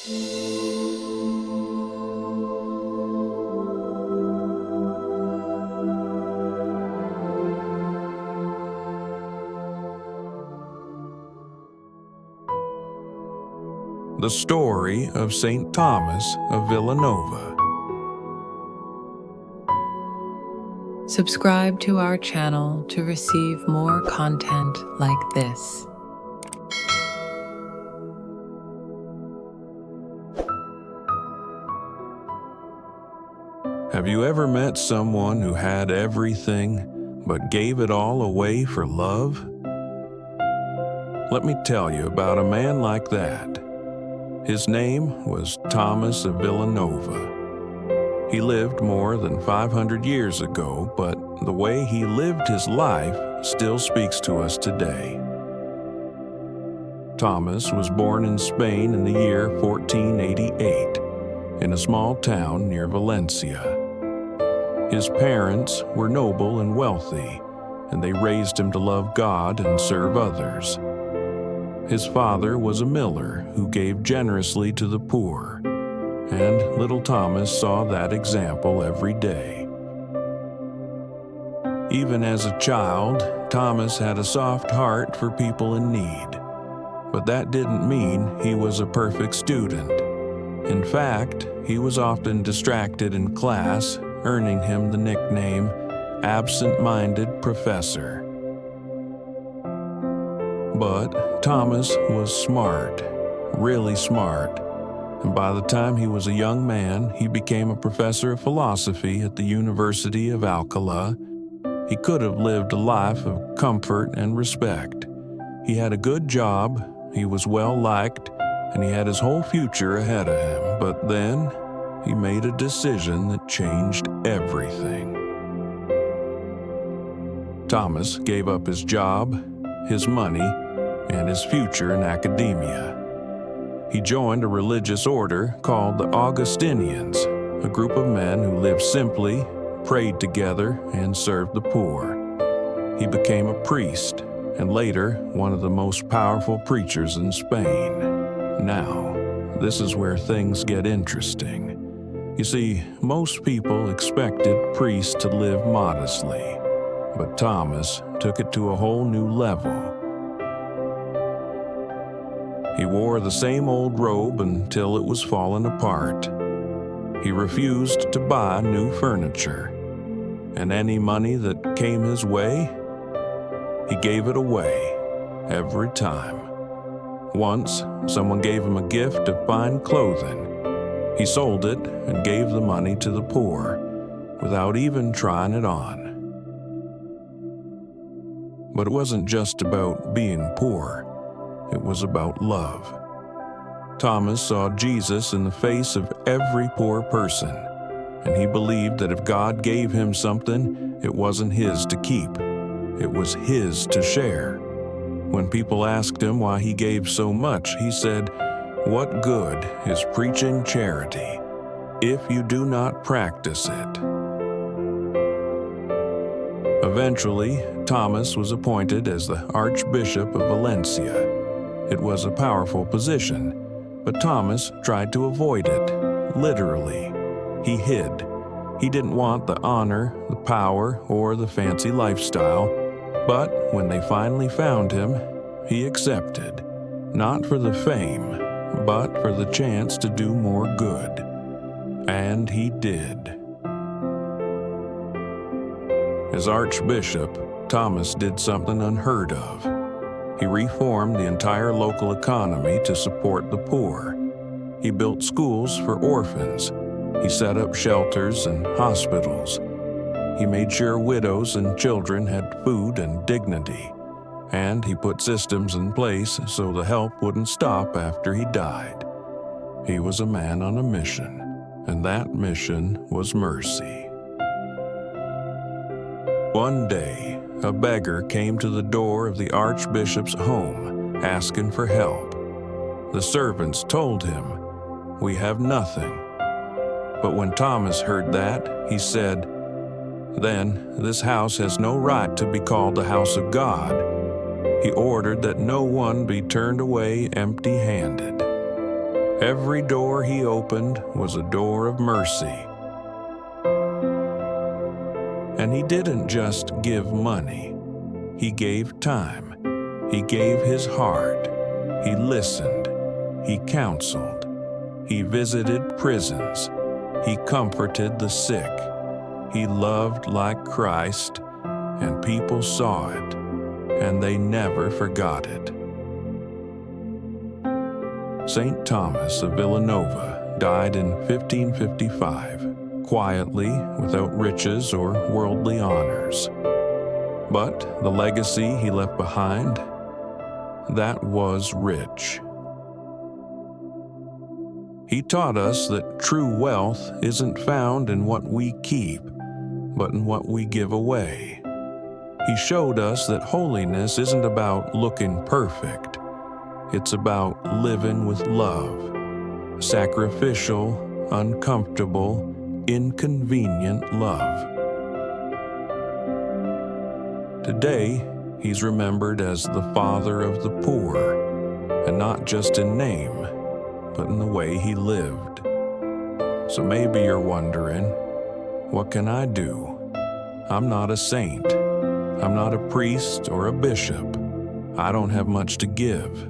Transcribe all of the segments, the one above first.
The story of St. Thomas of Villanova. Subscribe to our channel to receive more content like this. Have you ever met someone who had everything but gave it all away for love? Let me tell you about a man like that. His name was Thomas of Villanova. He lived more than 500 years ago, but the way he lived his life still speaks to us today. Thomas was born in Spain in the year 1488, in a small town near Valencia. His parents were noble and wealthy, and they raised him to love God and serve others. His father was a miller who gave generously to the poor, and little Thomas saw that example every day. Even as a child, Thomas had a soft heart for people in need, but that didn't mean he was a perfect student. In fact, he was often distracted in class, earning him the nickname absent-minded professor. But Thomas was smart, really smart, and by the time he was a young man, he became a professor of philosophy at the University of Alcala. He could have lived a life of comfort and respect. He had a good job, he was well liked, and he had his whole future ahead of him. But then, he made a decision that changed everything. Thomas gave up his job, his money, and his future in academia. He joined a religious order called the Augustinians, a group of men who lived simply, prayed together, and served the poor. He became a priest, and later one of the most powerful preachers in Spain. Now, this is where things get interesting. You see, most people expected priests to live modestly, but Thomas took it to a whole new level. He wore the same old robe until it was falling apart. He refused to buy new furniture, and any money that came his way, he gave it away every time. Once, someone gave him a gift of fine clothing. He sold it and gave the money to the poor without even trying it on. But it wasn't just about being poor. It was about love. Thomas saw Jesus in the face of every poor person, and he believed that if God gave him something, it wasn't his to keep. It was his to share. When people asked him why he gave so much, he said, "What good is preaching charity if you do not practice it?" Eventually, Thomas was appointed as the Archbishop of Valencia. It was a powerful position, but Thomas tried to avoid it, literally. He hid. He didn't want the honor, the power, or the fancy lifestyle, but when they finally found him, he accepted, not for the fame, but for the chance to do more good. And he did. As Archbishop, Thomas did something unheard of. He reformed the entire local economy to support the poor. He built schools for orphans. He set up shelters and hospitals. He made sure widows and children had food and dignity. And he put systems in place so the help wouldn't stop after he died. He was a man on a mission, and that mission was mercy. One day, a beggar came to the door of the Archbishop's home, asking for help. The servants told him, "We have nothing." But when Thomas heard that, he said, "Then this house has no right to be called the house of God." He ordered that no one be turned away empty-handed. Every door he opened was a door of mercy. And he didn't just give money. He gave time. He gave his heart. He listened. He counseled. He visited prisons. He comforted the sick. He loved like Christ, and people saw it, and they never forgot it. St. Thomas of Villanova died in 1555, quietly, without riches or worldly honors. But the legacy he left behind, that was rich. He taught us that true wealth isn't found in what we keep, but in what we give away. He showed us that holiness isn't about looking perfect. It's about living with love, sacrificial, uncomfortable, inconvenient love. Today, he's remembered as the father of the poor, and not just in name, but in the way he lived. So maybe you're wondering, what can I do? I'm not a saint. I'm not a priest or a bishop. I don't have much to give.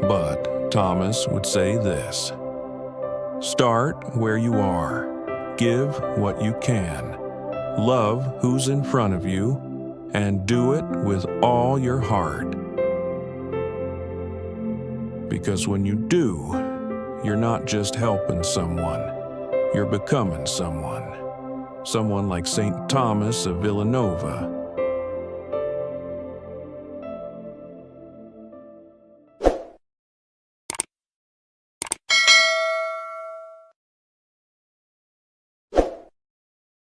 But Thomas would say this: start where you are. Give what you can. Love who's in front of you, and do it with all your heart. Because when you do, you're not just helping someone, you're becoming someone. Someone like St. Thomas of Villanova,